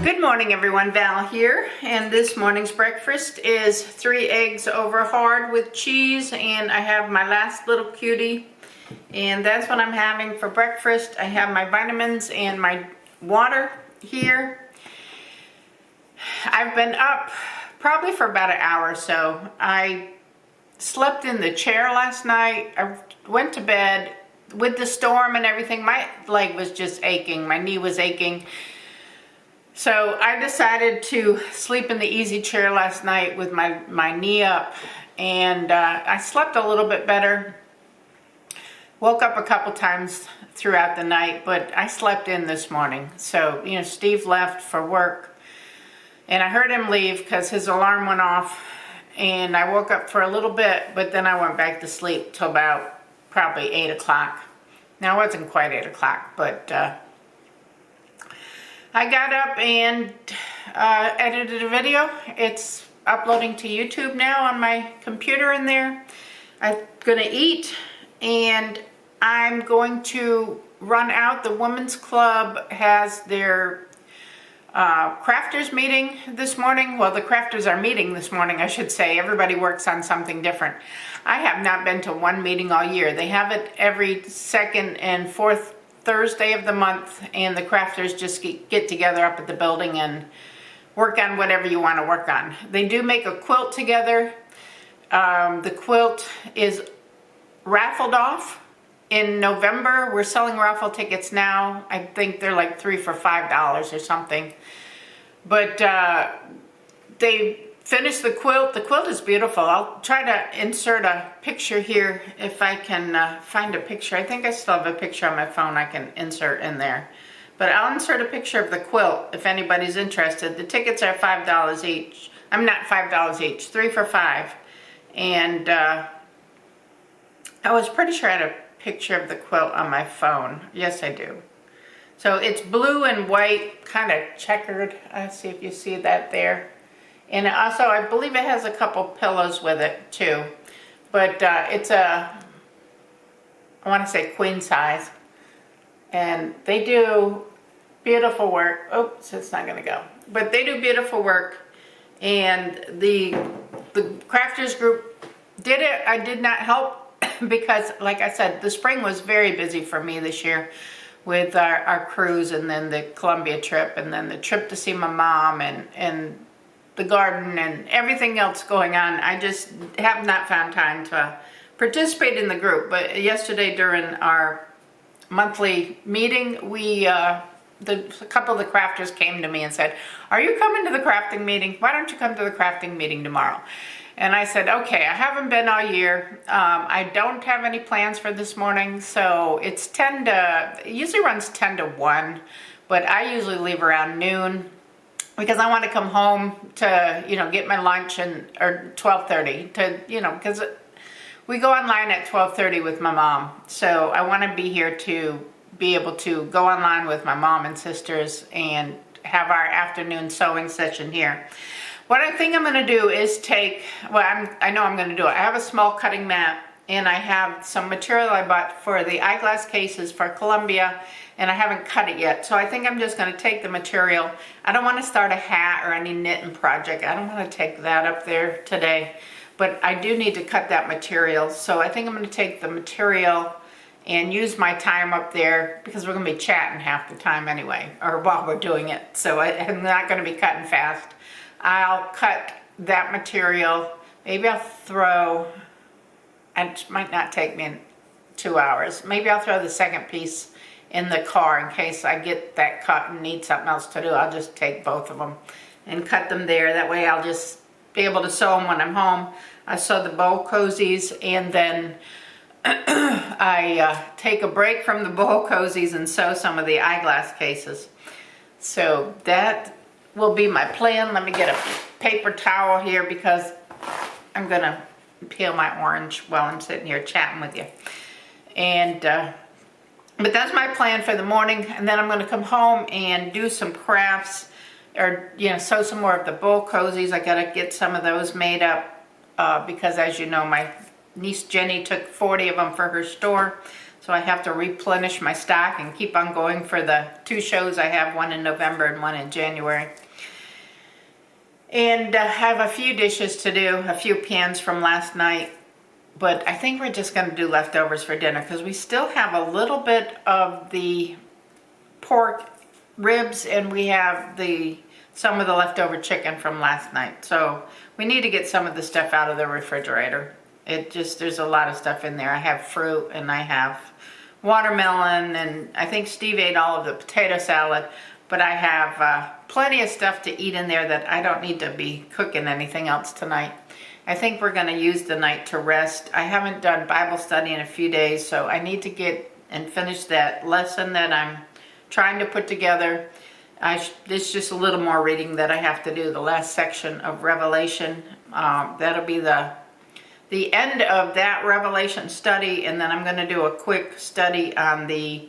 Good morning everyone, Val here, and this morning's breakfast is 3 eggs over hard with cheese, and I have my last little cutie, and that's what I'm having for breakfast. I have my vitamins and my water here. I've been up probably for about an hour or so. I slept in the chair last night. I went to bed with the storm and everything. My leg was just aching, my knee was aching. So I decided to sleep in the easy chair last night with my knee up, and I slept a little bit better. Woke up a couple times throughout the night, but I slept in this morning. So, you know, Steve left for work, and I heard him leave because his alarm went off, and I woke up for a little bit, but then I went back to sleep till about probably 8 o'clock. Now, it wasn't quite 8 o'clock, but I got up and edited a video. It's uploading to YouTube now on my computer in there. I'm gonna eat, and I'm going to run out. The Women's Club has their crafters meeting this morning. Well, the crafters are meeting this morning, I should say. Everybody works on something different. I have not been to one meeting all year. They have it every second and fourth Thursday of the month, and the crafters just get together up at the building and work on whatever you want to work on. They do make a quilt together. The quilt is raffled off in November. We're selling raffle tickets now. I think they're like 3 for $5 or something. But they finished the quilt. The quilt is beautiful. I'll try to insert a picture here if I can find a picture. I think I still have a picture on my phone I can insert in there. But I'll insert a picture of the quilt if anybody's interested. The tickets are $5 each. I'm not $5 each, 3 for $5. And I was pretty sure I had a picture of the quilt on my phone. Yes, I do. So it's blue and white, kind of checkered. Let's see if you see that there. And also, I believe it has a couple pillows with it too. But it's I want to say queen size. And they do beautiful work. Oops, it's not going to go. But they do beautiful work. And the crafters group did it. I did not help because, like I said, the spring was very busy for me this year with our cruise, and then the Columbia trip, and then the trip to see my mom, and the garden and everything else going on. I just have not found time to participate in the group. But yesterday during our monthly meeting, a couple of the crafters came to me and said, "Are you coming to the crafting meeting? Why don't you come to the crafting meeting tomorrow?" And I said, okay, I haven't been all year. I don't have any plans for this morning, so it's it usually runs 10 to 1, but I usually leave around noon, because I want to come home to, you know, get my lunch, or 12:30 to, you know, because we go online at 12:30 with my mom. So I want to be here to be able to go online with my mom and sisters and have our afternoon sewing session here. What I think I'm going to do is I know I'm going to do it. I have a small cutting mat, and I have some material I bought for the eyeglass cases for Columbia, and I haven't cut it yet. So I think I'm just going to take the material. I don't want to start a hat or any knitting project. I don't want to take that up there today, but I do need to cut that material. So I think I'm going to take the material and use my time up there, because we're going to be chatting half the time anyway, or while we're doing it. So I'm not going to be cutting fast. I'll cut that material. Maybe I'll throw, it might not take me 2 hours. Maybe I'll throw the second piece in the car in case I get that cut and need something else to do. I'll just take both of them and cut them there. That way I'll just be able to sew them when I'm home. I sew the bowl cozies, and then I take a break from the bowl cozies and sew some of the eyeglass cases. So that will be my plan. Let me get a paper towel here, because I'm going to peel my orange while I'm sitting here chatting with you. And but that's my plan for the morning, and then I'm going to come home and do some crafts, or, you know, sew some more of the bowl cozies. I got to get some of those made up because, as you know, my niece Jenny took 40 of them for her store. So So I have to replenish my stock and keep on going for the 2 shows I have, one in November and one in January. And I have a few dishes to do, a few pans from last night. But I think we're just going to do leftovers for dinner because we still have a little bit of the pork ribs and we have some of the leftover chicken from last night. So we need to get some of the stuff out of the refrigerator. There's a lot of stuff in there. I have fruit and I have watermelon, and I think Steve ate all of the potato salad, but I have plenty of stuff to eat in there that I don't need to be cooking anything else tonight. I think we're going to use the night to rest. I haven't done Bible study in a few days, so I need to get and finish that lesson that I'm trying to put together. There's just a little more reading that I have to do, the last section of Revelation. That'll be the end of that Revelation study, and then I'm going to do a quick study on the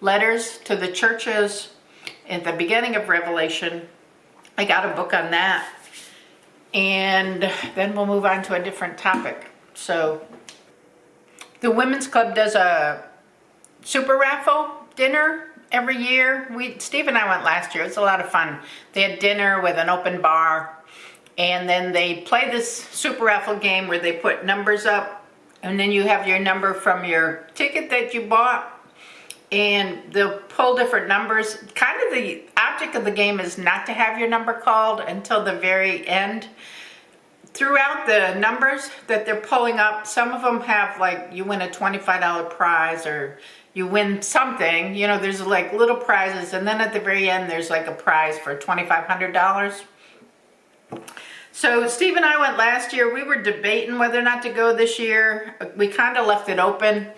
letters to the churches at the beginning of Revelation. I got a book on that. And then we'll move on to a different topic. So the Women's Club does a super raffle dinner every year. Steve and I went last year. It was a lot of fun. They had dinner with an open bar. And then they play this super raffle game where they put numbers up. And then you have your number from your ticket that you bought. And they'll pull different numbers. Kind of the object of the game is not to have your number called until the very end. Throughout the numbers that they're pulling up, some of them have like you win a $25 prize or you win something. You know, there's like little prizes. And then at the very end, there's like a prize for $2,500. So Steve and I went last year. We were debating whether or not to go this year. We kind of left it open.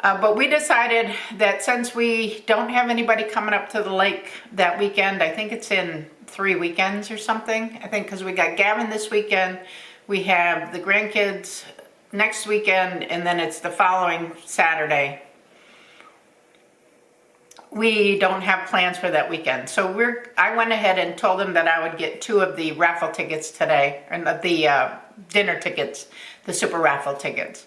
But we decided that since we don't have anybody coming up to the lake that weekend, I think it's in 3 weekends or something. I think because we got Gavin this weekend, we have the grandkids next weekend, and then it's the following Saturday. We don't have plans for that weekend. So I went ahead and told them that I would get 2 of the raffle tickets today, and the dinner tickets, the super raffle tickets.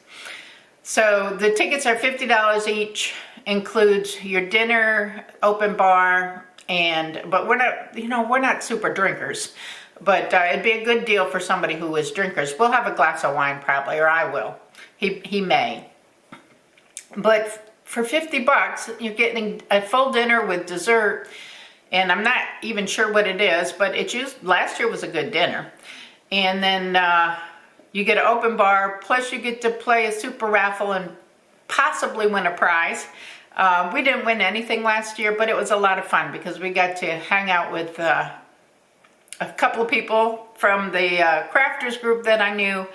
So the tickets are $50 each, includes your dinner, open bar, but we're not super drinkers. But it'd be a good deal for somebody who is drinkers. We'll have a glass of wine probably, or I will. He may. But for $50, you're getting a full dinner with dessert, and I'm not even sure what it is, but last year was a good dinner. And then you get an open bar, plus you get to play a super raffle and possibly win a prize. We didn't win anything last year, but it was a lot of fun because we got to hang out with a couple of people from the crafters group that I knew.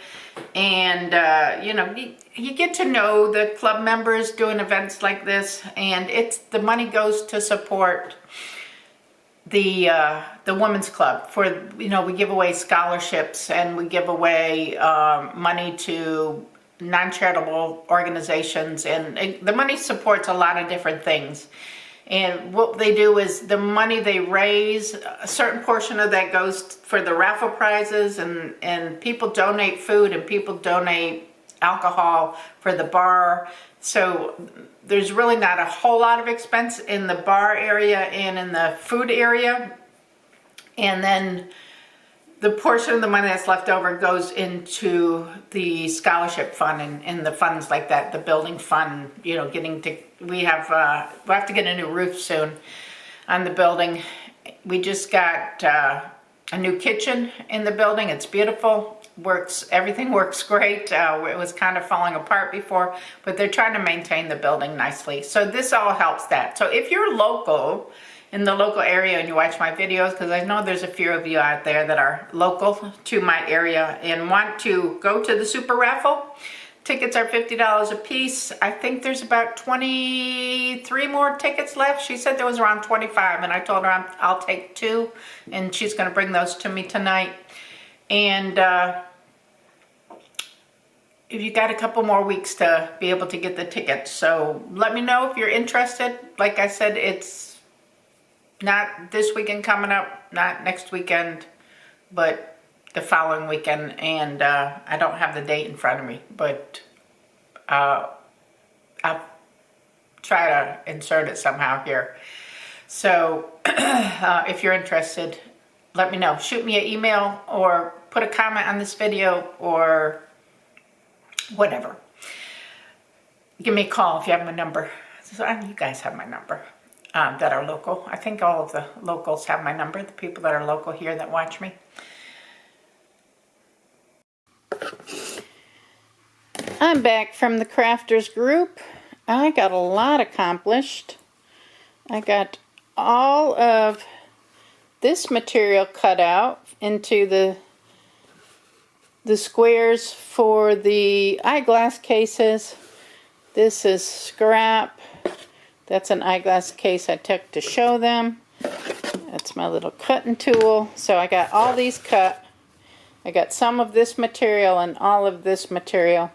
And, you get to know the club members doing events like this. And the money goes to support the Women's Club. We give away scholarships and we give away money to non-charitable organizations, and the money supports a lot of different things. And what they do is the money they raise, a certain portion of that goes for the raffle prizes, and people donate food and people donate alcohol for the bar. So there's really not a whole lot of expense in the bar area and in the food area. And then the portion of the money that's left over goes into the scholarship fund and the funds like that, the building fund, we have to get a new roof soon on the building. We just got a new kitchen in the building. It's beautiful. Everything works great. It was kind of falling apart before, but they're trying to maintain the building nicely. So this all helps that. So if you're local, in the local area, and you watch my videos, because I know there's a few of you out there that are local to my area and want to go to the super raffle, tickets are $50 a piece. I think there's about 23 more tickets left. She said there was around 25, and I told her I'll take 2, and she's going to bring those to me tonight. And if you got a couple more weeks to be able to get the tickets, so let me know if you're interested. Like I said, it's not this weekend coming up, not next weekend, but the following weekend. And I don't have the date in front of me, but I'll try to insert it somehow here. So if you're interested, let me know. Shoot me an email or put a comment on this video or whatever. Give me a call if you have my number. So, you guys have my number that are local. I think all of the locals have my number, the people that are local here that watch me. I'm back from the crafters group. I got a lot accomplished. I got all of this material cut out into the squares for the eyeglass cases. This is scrap. That's an eyeglass case I took to show them. That's my little cutting tool. So I got all these cut. I got some of this material and all of this material.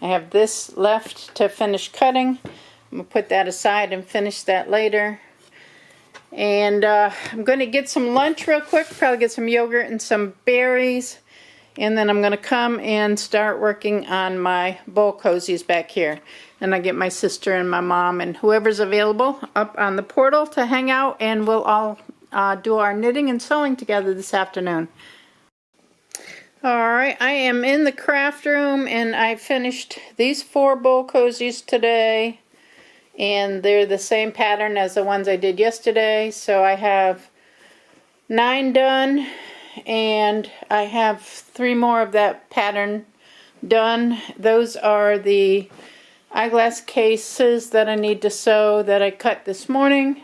I have this left to finish cutting. I'm going to put that aside and finish that later. And I'm going to get some lunch real quick. Probably get some yogurt and some berries. And then I'm going to come and start working on my bowl cozies back here. And I get my sister and my mom and whoever's available up on the portal to hang out. And we'll all do our knitting and sewing together this afternoon. Alright, I am in the craft room and I finished these 4 bowl cozies today. And they're the same pattern as the ones I did yesterday. So I have 9 done. And I have 3 more of that pattern done. Those are the eyeglass cases that I need to sew that I cut this morning.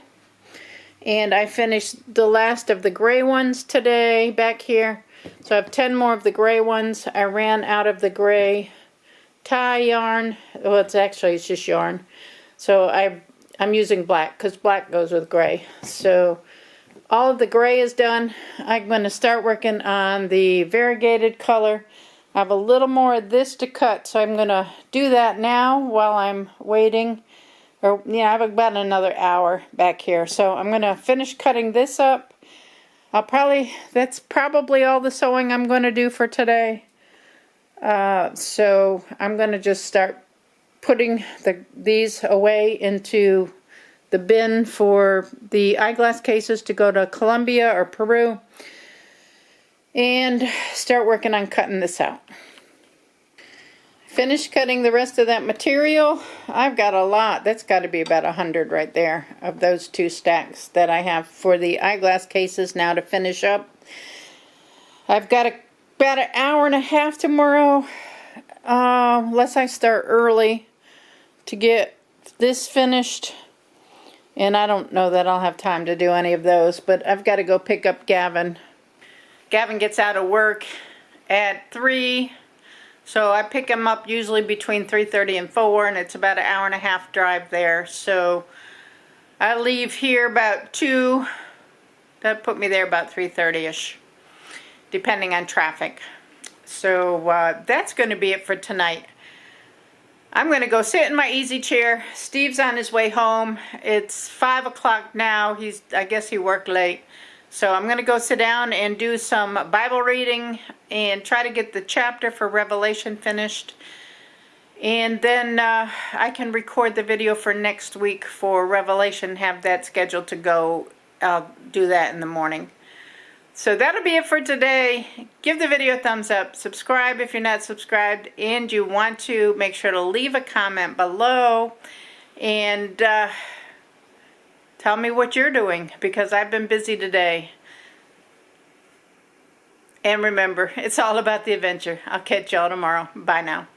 And I finished the last of the gray ones today back here. So I have 10 more of the gray ones. I ran out of the gray tie yarn. Well, it's just yarn. So I'm using black because black goes with gray. So all of the gray is done. I'm going to start working on the variegated color. I have a little more of this to cut, so I'm going to do that now while I'm waiting. Or, yeah, I have about another hour back here. So I'm going to finish cutting this up. That's probably all the sewing I'm going to do for today. So I'm going to just start putting these away into the bin for the eyeglass cases to go to Colombia or Peru. And start working on cutting this out. Finished cutting the rest of that material. I've got a lot. That's got to be about 100 right there of those 2 stacks that I have for the eyeglass cases now to finish up. I've got about an hour and a half tomorrow, unless I start early, to get this finished. And I don't know that I'll have time to do any of those, but I've got to go pick up Gavin. Gavin gets out of work at 3. So I pick him up usually between 3:30 and 4, and it's about an hour and a half drive there. So I leave here about 2. That put me there about 3:30ish, depending on traffic. So that's going to be it for tonight. I'm going to go sit in my easy chair. Steve's on his way home. It's 5 o'clock now. I guess he worked late. So I'm going to go sit down and do some Bible reading and try to get the chapter for Revelation finished. And then I can record the video for next week for Revelation, have that scheduled to go. I'll do that in the morning. So that'll be it for today. Give the video a thumbs up. Subscribe if you're not subscribed. And you want to, make sure to leave a comment below. And tell me what you're doing, because I've been busy today. And remember, it's all about the adventure. I'll catch y'all tomorrow. Bye now.